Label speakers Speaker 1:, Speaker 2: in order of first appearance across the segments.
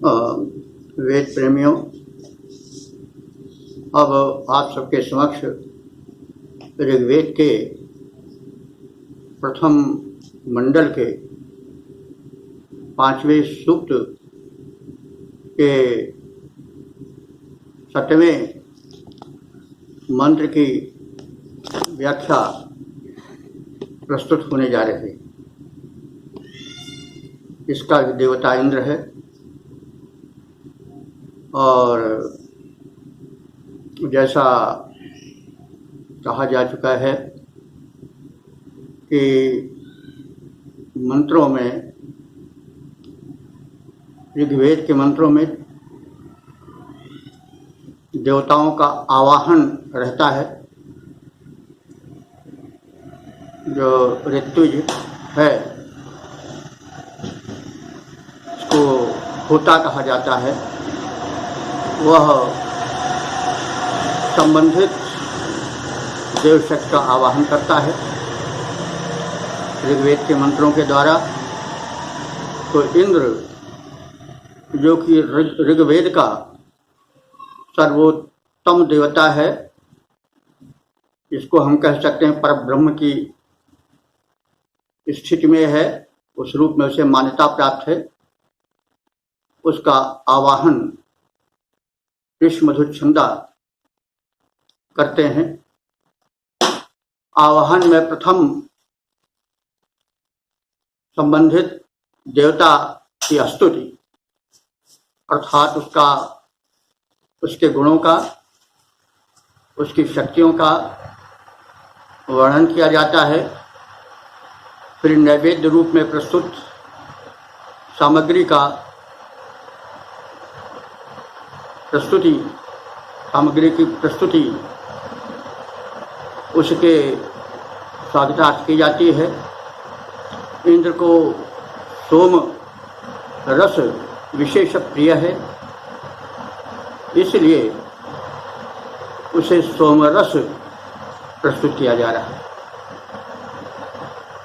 Speaker 1: वेद प्रेमियों, अब आप सबके समक्ष ऋग्वेद के प्रथम मंडल के 5वें सूक्त के 7वें मंत्र की व्याख्या प्रस्तुत होने जा रही है। इसका देवता इंद्र है और जैसा कहा जा चुका है कि मंत्रों में, ऋग्वेद के मंत्रों में देवताओं का आवाहन रहता है। जो ऋत्विज है उसको होता कहा जाता है, वह संबंधित देवशक्ति का आवाहन करता है ऋग्वेद के मंत्रों के द्वारा। तो इंद्र जो कि ऋग्वेद का सर्वोत्तम देवता है, इसको हम कह सकते हैं परब्रह्म की स्थिति में है, उस रूप में उसे मान्यता प्राप्त है। उसका आवाहन ऋषि छंदा करते हैं। आवाहन में प्रथम संबंधित देवता की स्तुति अर्थात उसके गुणों का, उसकी शक्तियों का वर्णन किया जाता है। फिर नैवेद्य रूप में प्रस्तुत सामग्री की प्रस्तुति उसके स्वागतार्थ की जाती है। इंद्र को सोम रस विशेष प्रिय है, इसलिए उसे सोमरस प्रस्तुत किया जा रहा है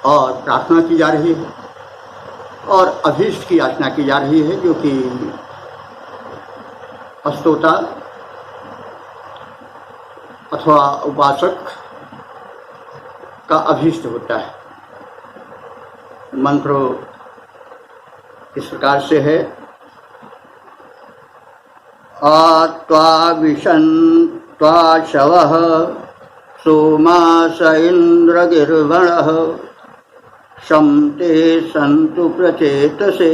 Speaker 1: और प्रार्थना की जा रही है और अभीष्ट की याचना की जा रही है, जो कि स्तोता अथवा उपासक का अभीष्ट होता है। मंत्र इस प्रकार से है। आत्वा विशन्त्वा शवः सोमास इंद्र गिर्वणः शं ते सन्तु प्रचेतसे।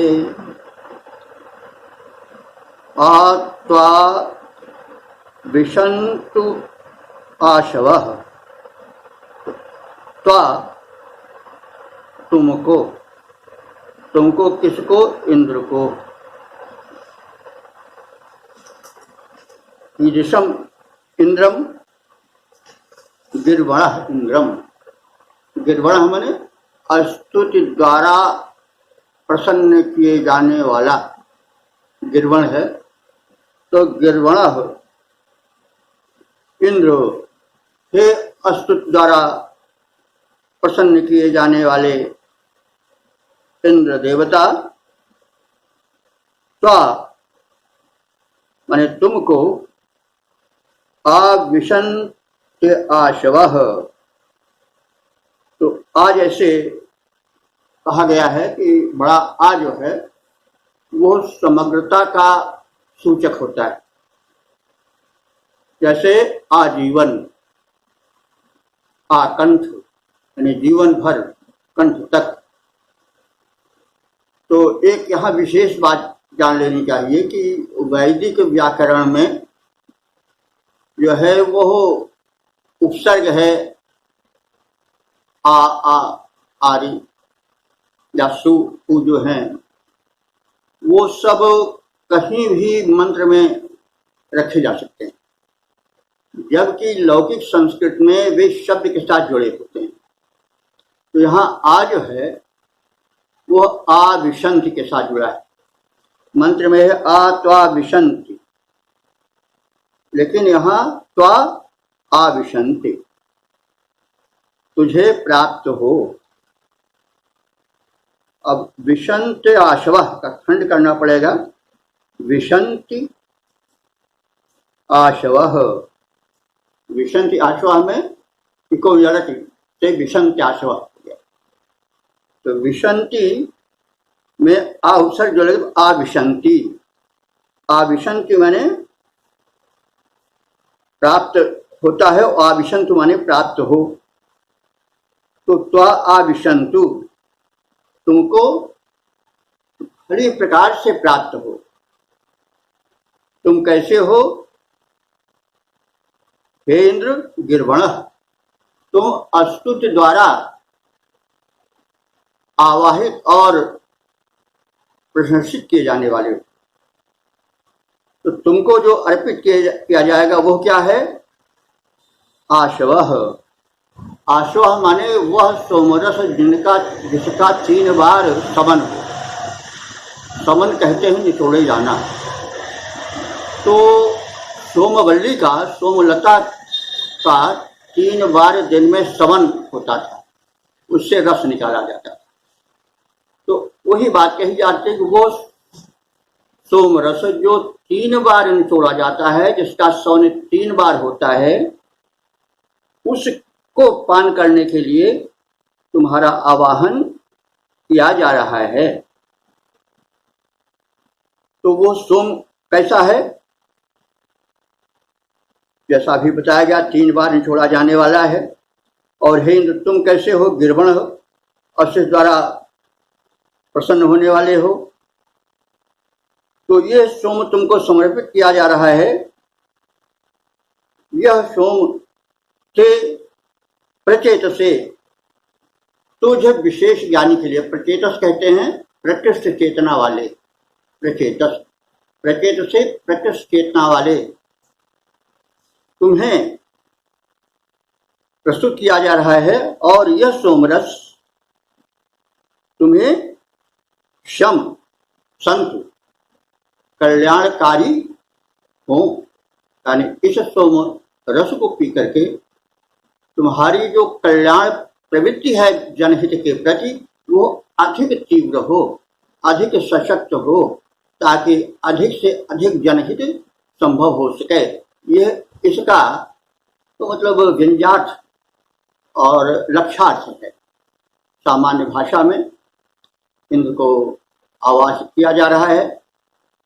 Speaker 1: आत्वा विशन्तु आशवः, त्वा तुमको किसको? इंद्र को। ईदृशम इंद्रम गिर्वणः इंद्रम। गिर्वणः माने स्तुति द्वारा प्रसन्न किए जाने वाला गिर्वण है। तो गिर्वणः इंद्र, हे स्तुति द्वारा प्रसन्न किए जाने वाले इंद्र देवता, त्वा माने तुमको, आविशन्ते आशवः। तो आ जैसे कहा गया है कि बड़ा आ जो है वो समग्रता का सूचक होता है। जैसे आजीवन, आकंठ यानी जीवन भर, कंठ तक। तो एक यहाँ विशेष बात जान लेनी चाहिए कि वैदिक व्याकरण में जो है वो उपसर्ग है आ आदि या सु जो हैं, वो सब कहीं भी मंत्र में रखे जा सकते हैं, जबकि लौकिक संस्कृत में वे शब्द के साथ जुड़े होते हैं। तो यहाँ आ जो है वो आविशन्ति के साथ जुड़ा है। मंत्र में है आ त्वा विशन्ति, लेकिन यहाँ त्वा आविशन्ति, तुझे प्राप्त हो। अब विशन्ते आशवः का खंड करना पड़ेगा। विशन्ति आशवः। विशन्ति आशवः में इको जड़ति से विशन्ति आशवः हो गया। तो विशन्ति में अवसर जो लगे आविशन्ति। आविशन्ति माने प्राप्त होता है, आविशन्तु माने प्राप्त हो। तो त्वा आविशन्तु तुमको हर प्रकार से प्राप्त हो। तुम कैसे हो? हे इंद्र गिर्वण, तुम अस्तुति द्वारा आवाहित और प्रशंसित किए जाने वाले हो। तो तुमको जो अर्पित किया जाएगा वो क्या है? आशवः। आशवः माने वह सोमरस जिसका 3 बार समन हो। समन कहते हैं निचोड़े जाना। तो सोमवल्ली का, सोमलता का 3 बार दिन में समन होता था, उससे रस निकाला जाता था। तो वही बात कही जाती है कि वो सोमरस जो 3 बार निचोड़ा जाता है, जिसका सौन 3 बार होता है, उसको पान करने के लिए तुम्हारा आवाहन किया जा रहा है। तो वो सोम कैसा है? जैसा अभी बताया गया 3 बार निचोड़ा जाने वाला है। और हे इंद्र तुम कैसे हो? गिर्वण हो, अवशेष द्वारा प्रसन्न होने वाले हो। तो ये सोम तुमको समर्पित किया जा रहा है। यह सोम से प्रचेत से, तो जब विशेष ज्ञानी के लिए, प्रचेतस कहते हैं प्रकृष्ट चेतना वाले, प्रचेतस, प्रचेत से प्रकृष्ट चेतना वाले तुम्हें प्रस्तुत किया जा रहा है। और यह सोमरस तुम्हें शम, संत, कल्याणकारी हो। यानी इस सोम रस को पी करके तुम्हारी जो कल्याण प्रवृत्ति है जनहित के प्रति, वो अधिक तीव्र हो, अधिक सशक्त हो, ताकि अधिक से अधिक जनहित संभव हो सके। यह इसका तो मतलब व्यंग्यार्थ और लक्ष्यार्थ है। सामान्य भाषा में इंद्र को आवाज किया जा रहा है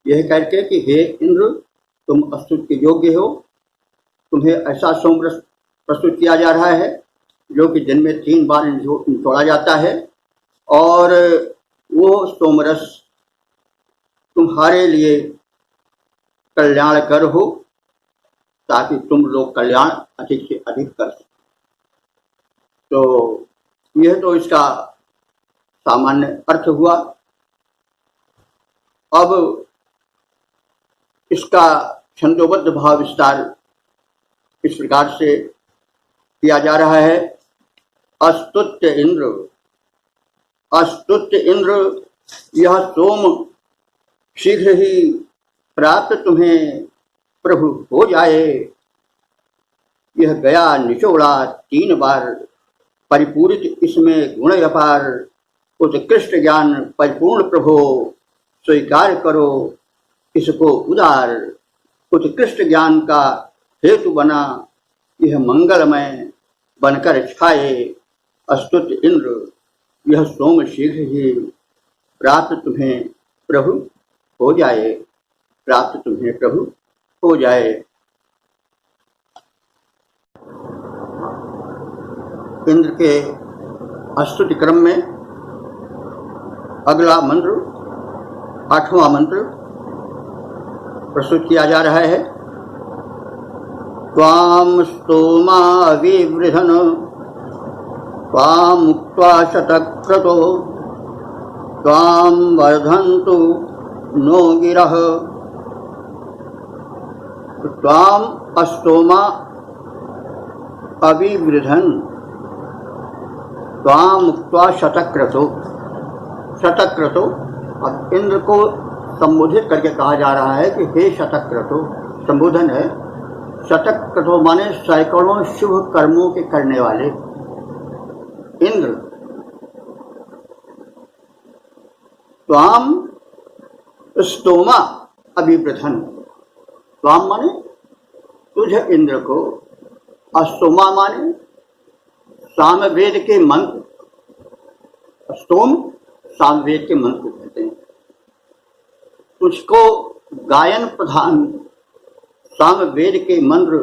Speaker 1: यह कहकर कि हे इंद्र तुम अस्तुति के योग्य हो। तुम्हें ऐसा सोमरस प्रस्तुत किया जा रहा है जो कि दिन में 3 बार निचोड़ा जाता है। और वो सोमरस तुम्हारे लिए कल्याणकर हो, ताकि तुम लोग कल्याण अधिक से अधिक कर सको। तो यह तो इसका सामान्य अर्थ हुआ। अब इसका छंदोबद्ध भाव विस्तार इस प्रकार से किया जा रहा है। अस्तुत्य इंद्र, अस्तुत्य इंद्र, यह सोम शीघ्र ही प्राप्त तुम्हें प्रभु हो जाए। यह गया निचोड़ा 3 बार, परिपूरित इसमें गुण अपार, उत्कृष्ट ज्ञान परिपूर्ण प्रभो, स्वीकार करो इसको उदार। उत्कृष्ट ज्ञान का हेतु बना यह मंगलमय बनकर छाए। अस्तुत इंद्र, यह सोम शीघ्र ही प्राप्त तुम्हें प्रभु हो जाए, प्राप्त तुम्हें प्रभु हो जाए। इंद्र के अस्तुति क्रम में अगला मंत्र 8वां मंत्र प्रस्तुत किया जा रहा है। त्वां स्तोमा विवृधन त्वां मुक्त्वा शतक्रतो त्वां वर्धन्तु नो गिरः। त्वां अस्तोमा अविवृधन त्वां मुक्त्वा शतक्रतो। शतक्रतो, अब इंद्र को संबोधित करके कहा जा रहा है कि हे शतक्रतो, संबोधन है। शतक्रतो माने सैकड़ों शुभ कर्मों के करने वाले इंद्र। त्वाम स्तोमा अभिवृद्धन। स्वाम माने तुझ इंद्र को, अस्तोमा माने सामवेद के मंत्र, स्तोम सामवेद के मंत्र को कहते हैं। तुझको गायन प्रधान सामवेद के मंत्र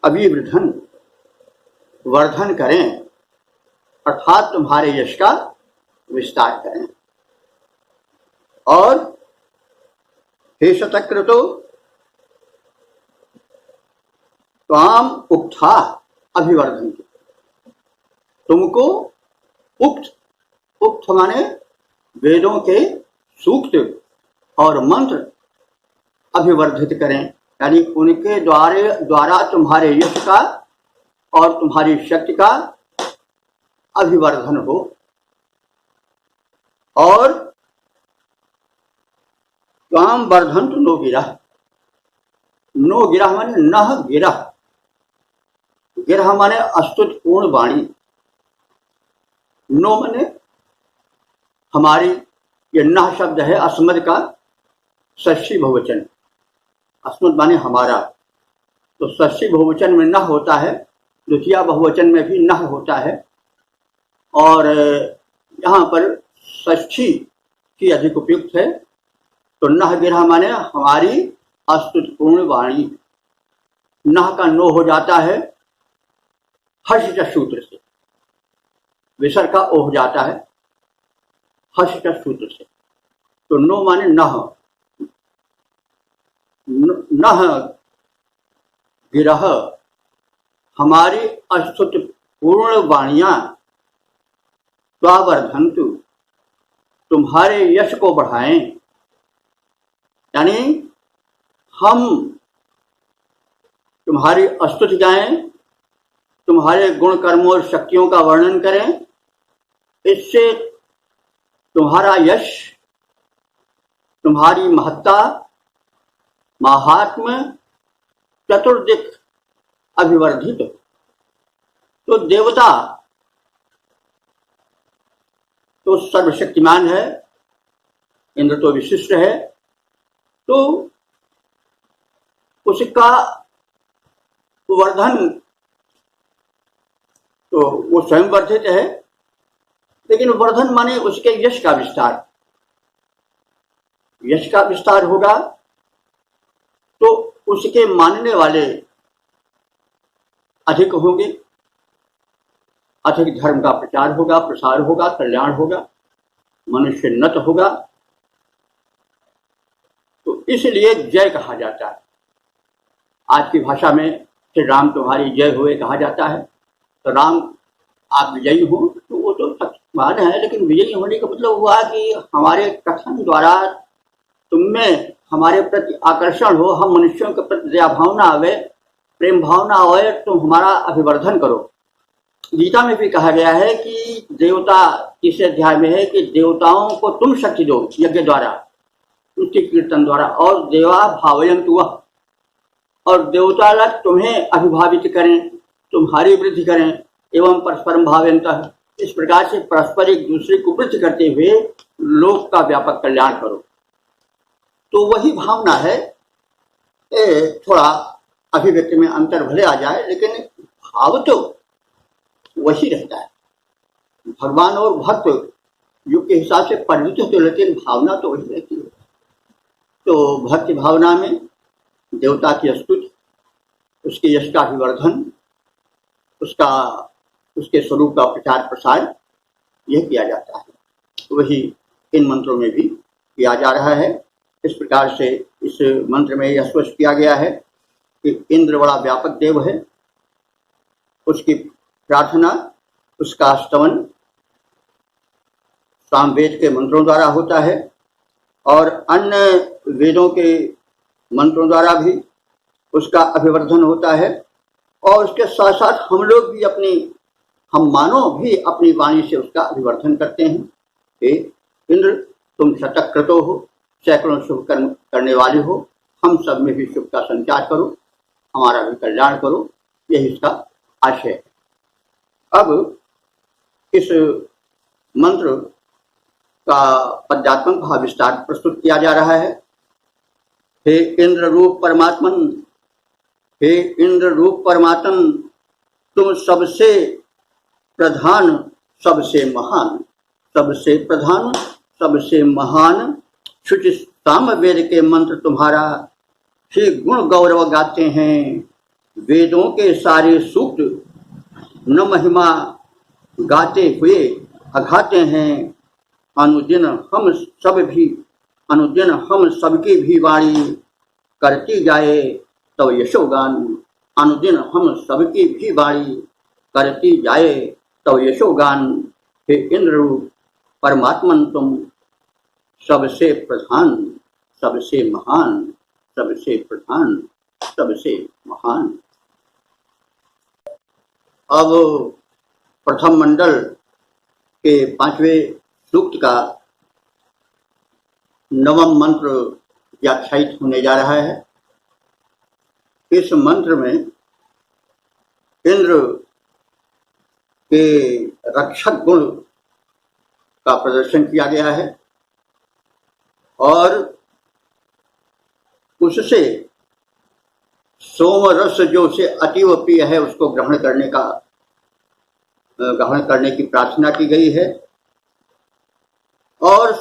Speaker 1: अभिवृद्धन वर्धन करें, अर्थात तुम्हारे यश का विस्तार करें। और हे शतक्रतो त्वाम उक्था अभिवर्धन, तुमको उक्त माने वेदों के सूक्त और मंत्र अभिवर्धित करें, यानी उनके द्वारा तुम्हारे यश का और तुम्हारी शक्ति का अभिवर्धन हो। और त्वाम वर्धंत नो गिरह, नो गिरह माने नह गिरह, गिरह माने अस्तुतपूर्ण वाणी, नो माने हमारी, ये नह शब्द है अस्मद का षष्ठी बहुवचन, अस्मद माने हमारा, तो षष्ठी बहुवचन में नह होता है, द्वितीय बहुवचन में भी नह होता है, और यहाँ पर षष्ठी की अधिक उपयुक्त है। तो नह गिरह माने हमारी अस्तुतपूर्ण वाणी, नह का नो हो जाता है हर्ष सूत्र से, विसर्ग का ओ हो जाता है हर्ष सूत्र से, तो नो माने नह, नह गिरह हमारी अस्तुतपूर्ण वाणियां, त्वावर्धन्तु तुम्हारे यश को बढ़ाएं, यानी हम तुम्हारी स्तुति गाएं, तुम्हारे गुण कर्मों और शक्तियों का वर्णन करें, इससे तुम्हारा यश, तुम्हारी महत्ता, महात्म्य चतुर्दिक अभिवर्धित। तो देवता तो सर्वशक्तिमान है, इंद्र तो विशिष्ट है, तो उसका वर्धन तो वो स्वयं वर्धित है, लेकिन वर्धन माने उसके यश का विस्तार, यश का विस्तार होगा तो उसके मानने वाले अधिक होंगे, अधिक धर्म का प्रचार होगा, प्रसार होगा, कल्याण होगा, मनुष्य नत होगा। तो इसलिए जय कहा जाता है। आज की भाषा में श्री राम तुम्हारी जय हुए कहा जाता है। तो राम आप विजयी हो, तो वो तो सत्यवान है, लेकिन विजयी होने का मतलब हुआ कि हमारे कथन द्वारा तुममें हमारे प्रति आकर्षण हो, हम मनुष्यों के प्रति दया भावना आवे, प्रेम भावना आवे, तुम हमारा अभिवर्धन करो। गीता में भी कहा गया है कि देवता, तीसरे अध्याय में है कि देवताओं को तुम शक्ति दो यज्ञ द्वारा, उसके कीर्तन द्वारा, और देवा भावयन्तु वह, और देवता तुम्हें अभिभावित करें, तुम्हारी वृद्धि करें, एवं परस्परम भावयन्तः, इस प्रकार से परस्पर एक दूसरे को वृद्धि करते हुए लोक का व्यापक कल्याण करो। तो वही भावना है। थोड़ा अभिव्यक्ति में अंतर भले आ जाए, लेकिन भाव तो वही रहता है। भगवान और भक्त युग के हिसाब से परिणत होते, लेकिन भावना तो वही रहती है। तो भक्ति भावना में देवता की स्तुति, उसके यश का अभिवर्धन, उसके स्वरूप का प्रचार प्रसार यह किया जाता है। वही इन मंत्रों में भी किया जा रहा है। इस प्रकार से इस मंत्र में यह स्पष्ट किया गया है कि इंद्र बड़ा व्यापक देव है, उसकी प्रार्थना, उसका स्तवन सामवेद के मंत्रों द्वारा होता है, और अन्य वेदों के मंत्रों द्वारा भी उसका अभिवर्धन होता है। और उसके साथ साथ हम लोग भी हम मानव भी अपनी वाणी से उसका अभिवर्धन करते हैं। हे इंद्र, तुम शतक्रतो हो, सैकड़ों शुभ कर्म करने वाले हो, हम सब में भी शुभ का संचार करो, हमारा भी कल्याण करो, यही इसका आशय है। अब इस मंत्र का पद्यात्मक भाव विस्तार प्रस्तुत किया जा रहा है। हे इंद्र रूप परमात्मन, हे इंद्र रूप परमात्मन, तुम सबसे प्रधान, सबसे महान, सबसे प्रधान, सबसे महान। शुचि साम वेद के मंत्र तुम्हारा ही गुण गौरव गाते हैं। वेदों के सारे सूक्त न महिमा गाते हुए अघाते हैं। अनुदिन हम सबकी भी वाणी करती जाए तब यशोगान। अनुदिन हम सबकी भी वाणी करती जाए तब यशोगान। हे इंद्र परमात्मन, तुम सबसे प्रधान, सबसे महान, सबसे प्रधान, सबसे महान। अब प्रथम मंडल के 5वें सूक्त का 9वां मंत्र व्याख्यायित होने जा रहा है। इस मंत्र में इंद्र के रक्षक गुण का प्रदर्शन किया गया है और उससे सोम रस जो उसे अतीव प्रिय है उसको ग्रहण करने की प्रार्थना की गई है। और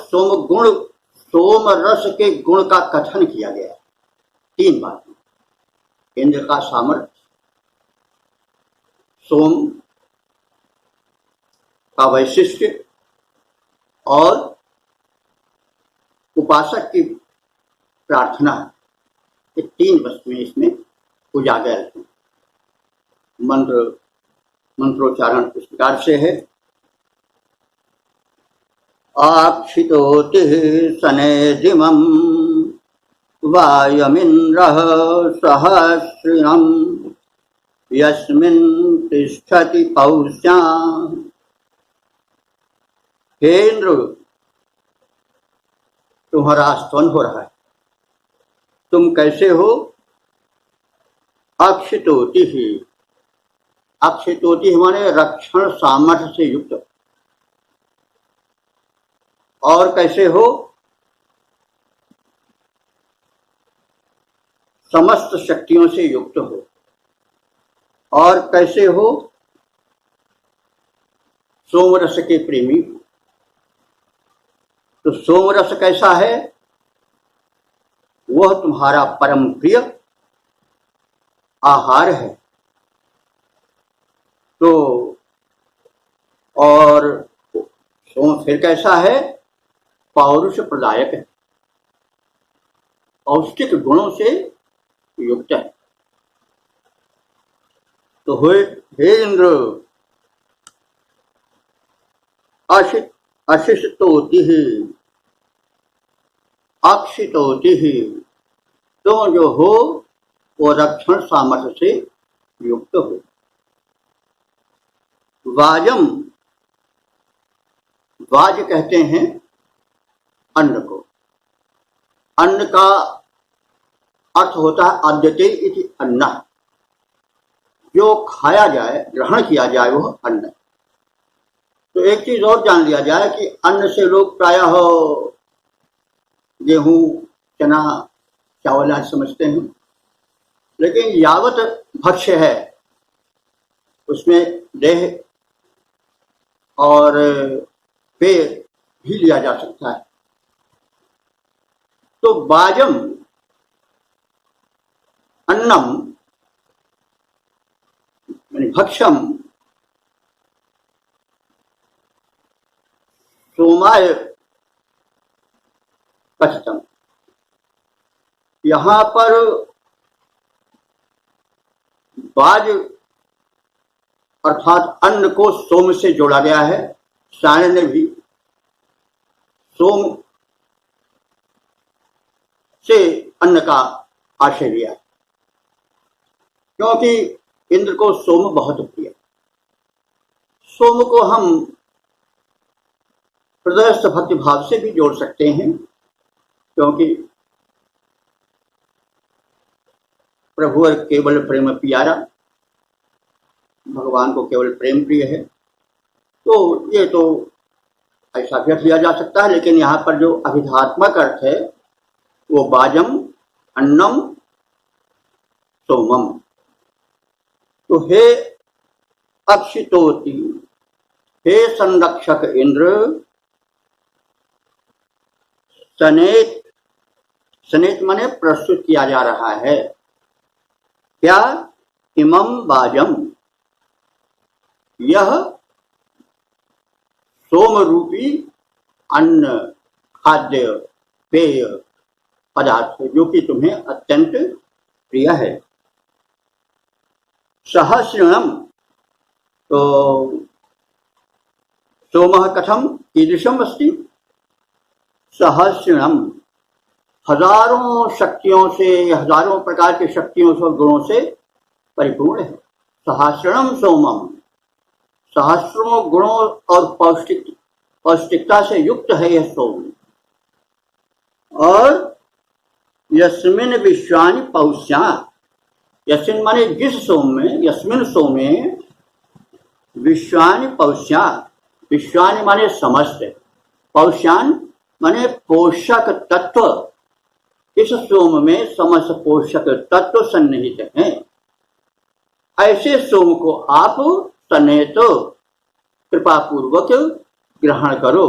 Speaker 1: सोम रस के गुण का कथन किया गया है 3 बातें। इंद्र का सामर्थ्य, सोम का वैशिष्ट्य और उपासक की प्रार्थना, ये 3 वस्तुएं इसमें उजागर हैं। मंत्रोच्चारण इस प्रकार से है। आक्षितोति सनेदिमं वायमिन्द्रः सहस्रिणं यस्मिन् तिष्ठति पौष्यां। हे इंद्र, तुम्हारा स्तवन हो रहा है। तुम कैसे हो? अक्षितोति ही, अक्षितोति माने रक्षण सामर्थ्य से युक्त। और कैसे हो? समस्त शक्तियों से युक्त हो। और कैसे हो? सोमरस के प्रेमी। तो सोमरस कैसा है? वह तुम्हारा परम प्रिय आहार है। तो और सोम फिर कैसा है? पौरुष प्रदायक है, पौष्टिक गुणों से युक्त है। तो हे इंद्र, अशिष्टोति ही, अक्षितोति ही, तुम जो हो वो रक्षण सामर्थ्य से युक्त हो। वाजम, वाज कहते हैं अन्न को। अन्न का अर्थ होता है अद्यते इति अन्ना, जो खाया जाए, ग्रहण किया जाए वह अन्न। तो एक चीज और जान लिया जाए कि अन्न से लोग प्रायः गेहूं, चना, चावल आज समझते हैं, लेकिन यावत भक्ष्य है उसमें देह और पेय भी लिया जा सकता है। तो बाजम अन्नम यानी भक्ष्यम सोमाय कथितम। यहां पर बाज अर्थात अन्न को सोम से जोड़ा गया है। सायण ने भी सोम से अन्न का आशय लिया, क्योंकि इंद्र को सोम बहुत प्रिय। सोम को हम हृदयस्थ भक्ति भाव से भी जोड़ सकते हैं, क्योंकि प्रभु और केवल प्रेम प्यारा, भगवान को केवल प्रेम प्रिय है। तो ये तो ऐसा भी लिया जा सकता है, लेकिन यहाँ पर जो अभिधात्मक अर्थ है वो बाजम अन्नम सोमम। तो हे अक्षितोति, हे संरक्षक इंद्र, सनेत, सनेत माने प्रस्तुत किया जा रहा है क्या, इमम बाजम, यह सोम रूपी अन्न, खाद्य पेय पदार्थ जो कि तुम्हें अत्यंत प्रिय है। सहस्रणम, तो सोमः कथम कीदृशम अस्ति, सहस्रणम हजारों शक्तियों से, हजारों प्रकार की शक्तियों से और गुणों से परिपूर्ण है। सहस्रणम सोमम, सहस्रों गुणों और पौष्टिकता से युक्त है यह सोम। और यस्मिन विश्वानि पौष्या, यस्मिन माने जिस सोम में, यस्मिन सोमे विश्वानि पौष्या, विश्वानि माने समस्त, पौष्यान माने पोषक तत्व, इस सोम में समस्त पोषक तत्व सन्निहित हैं। ऐसे सोम को आप सनेत कृपा पूर्वक ग्रहण करो।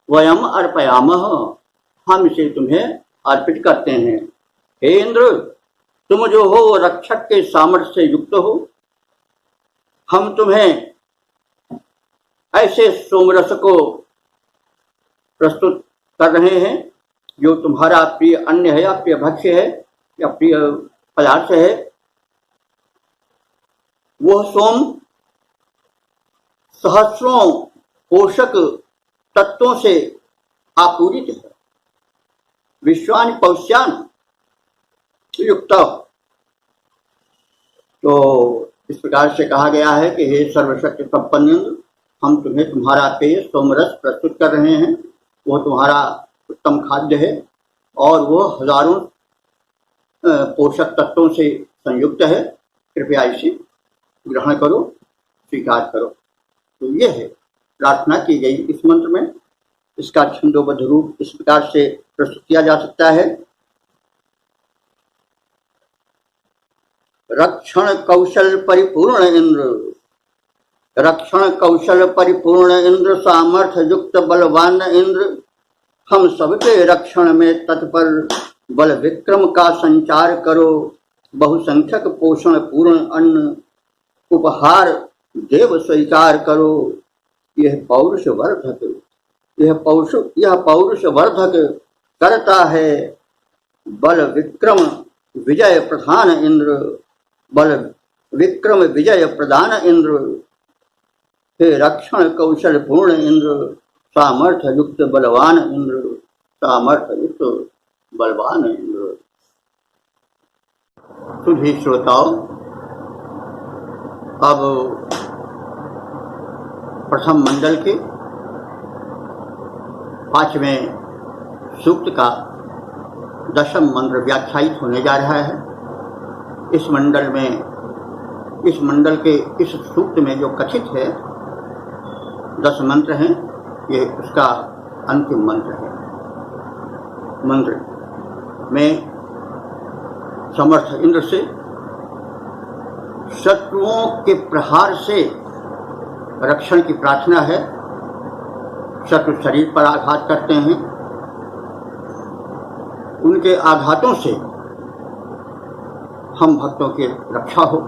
Speaker 1: वयम अर्पयामः, हम इसे तुम्हें अर्पित करते हैं। हे इंद्र, तुम जो हो रक्षक के सामर्थ्य से युक्त हो, हम तुम्हें ऐसे सोमरस को प्रस्तुत कर रहे हैं जो तुम्हारा प्रिय अन्न है या प्रिय भक्ष्य है या प्रिय पदार्थ है। वह सोम सहस्रों पोषक तत्वों से आपूरित है। विश्वानि पौष्यान युक्त, तो इस प्रकार से कहा गया है कि हे सर्वशक्ति संपन्न, हम तुम्हें तुम्हारा पेय सोमरस प्रस्तुत कर रहे हैं। वो तुम्हारा उत्तम खाद्य है और वो हजारों पोषक तत्वों से संयुक्त है। कृपया इसे ग्रहण करो, स्वीकार करो। तो ये है प्रार्थना की गई इस मंत्र में। इसका छंदोबद्ध रूप इस प्रकार से प्रस्तुत किया जा सकता है। रक्षण कौशल परिपूर्ण इंद्र, रक्षण कौशल परिपूर्ण इंद्र, सामर्थ्य युक्त बलवान इंद्र, हम सबके रक्षण में तत्पर बल विक्रम का संचार करो। बहुसंख्यक पोषण पूर्ण अन्न उपहार देव स्वीकार करो। यह पौरुष वर्धक, यह पौरुष वर्धक करता है बल विक्रम विजय प्रधान इंद्र, बल विक्रम विजय प्रधान इंद्र। हे रक्षण कौशल पूर्ण इंद्र, सामर्थ्य युक्त बलवान इंद्र, सामर्थ्य युक्त बलवान इंद्र। सुधी श्रोताओं, अब प्रथम मंडल के 5वें सूक्त का 10वां मंत्र व्याख्यायित होने जा रहा है। इस मंडल के इस सूक्त में जो कथित है 10 मंत्र हैं, ये उसका अंतिम मंत्र है। मंत्र में समर्थ इंद्र से शत्रुओं के प्रहार से रक्षण की प्रार्थना है। शत्रु शरीर पर आघात करते हैं, उनके आघातों से हम भक्तों की रक्षा हो,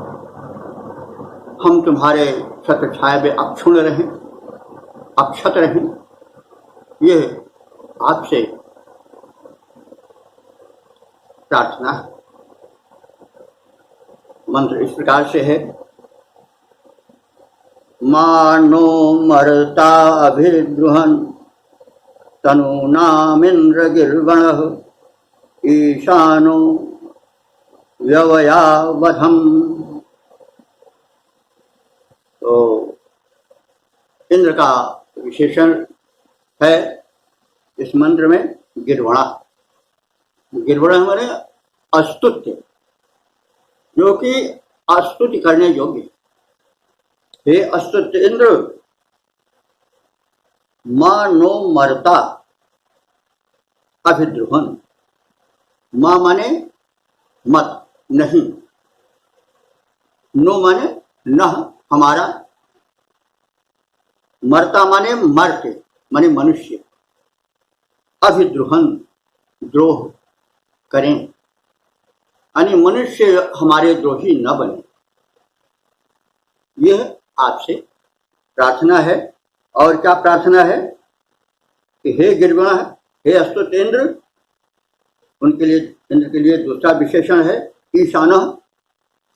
Speaker 1: हम तुम्हारे छत्र छाया में अक्षुण्ण रहें, अक्षत रहें। ये आपसे प्रार्थना है। मंत्र इस प्रकार से है। मानो मर्ता अभिद्रुहन् तनूनामिन्द्र गिर्वणः ईशानो व्यवयावधम्। तो इंद्र का विशेषण है इस मंत्र में गिर्वणा। गिर्वणा हमारे अस्तुत्य, जो कि अस्तुति करने योग्य। हे अस्तुत्य इंद्र, माँ नो मरता अभिद्रुहन। माँ माने मत, नहीं। नो माने न, हमारा। मरता माने मर्त्य, माने मनुष्य। अभिद्रुहन, द्रोह करें, यानी मनुष्य हमारे द्रोही न बने। यह आपसे प्रार्थना है। और क्या प्रार्थना है कि हे गिरगुण, हे अस्तुतेंद्र, उनके लिए, इंद्र के लिए दूसरा विशेषण है ईशान।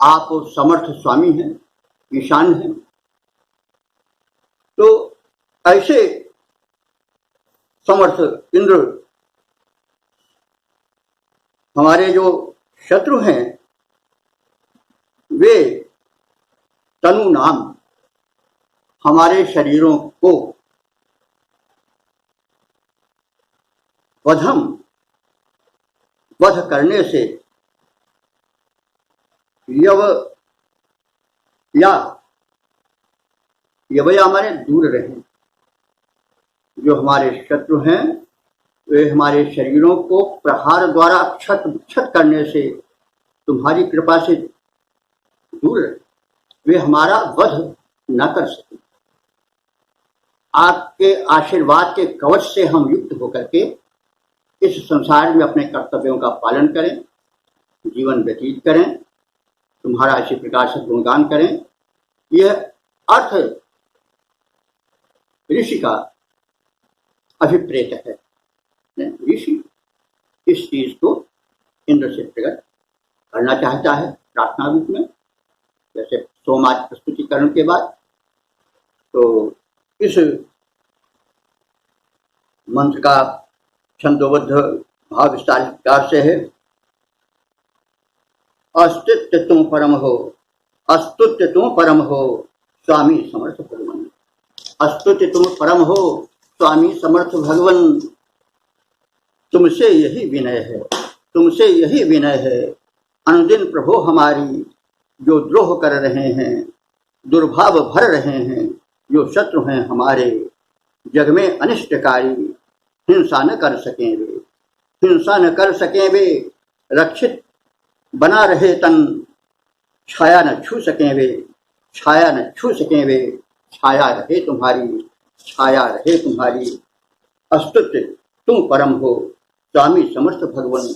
Speaker 1: आप समर्थ स्वामी हैं, ईशान हैं। तो ऐसे समर्थ इंद्र हमारे जो शत्रु हैं वे तनु नाम हमारे शरीरों को वध करने से यवया माने दूर रहें। जो हमारे शत्रु हैं वे हमारे शरीरों को प्रहार द्वारा क्षत करने से तुम्हारी कृपा से दूर रहे, वे हमारा वध न कर सके। आपके आशीर्वाद के कवच से हम युक्त होकर के इस संसार में अपने कर्तव्यों का पालन करें, जीवन व्यतीत करें, तुम्हारा इसी प्रकार से गुणगान करें। यह अर्थ ऋषि का अभिप्रेत है। ऋषि इस चीज को इंद्र से प्रकट करना चाहता है प्रार्थना रूप में। जैसे सोमाज प्रस्तुतिकरण के बाद तो इस मंत्र का छंदोबद्ध भाव विस्तारित प्रकार से है। अस्तित्व तुम परम हो, अस्तुत्व तुम परम हो, स्वामी समर्थ भगवन। अस्तुत्व तुम परम हो, स्वामी समर्थ भगवन। तुमसे यही विनय है, तुमसे यही विनय है। अनुदिन प्रभु हमारी जो द्रोह कर रहे हैं, दुर्भाव भर रहे हैं, जो शत्रु हैं हमारे, जग में अनिष्टकारी, हिंसा न कर सकें वे, हिंसा न कर सकें वे। रक्षित बना रहे तन, छाया न छू सकें वे, छाया न छू सकें वे। छाया रहे तुम्हारी, छाया रहे तुम्हारी। अस्तुत्व तुम परम हो, स्वामी समर्थ भगवन।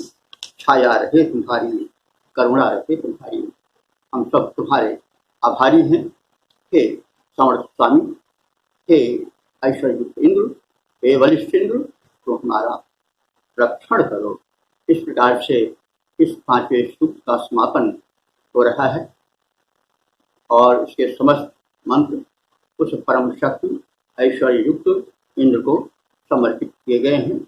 Speaker 1: छाया रहे तुम्हारी, करुणा रहे तुम्हारी। हम सब तुम्हारे आभारी हैं हे समर्थ स्वामी, हे ऐश्वर्युक्त इंद्र, हे वरिष्ठ इंद्र, तो हमारा रक्षण करो। इस प्रकार से इस 5वें सूक्त का समापन हो रहा है और इसके समस्त मंत्र उस परम शक्ति ऐश्वर्य युक्त इंद्र को समर्पित किए गए हैं।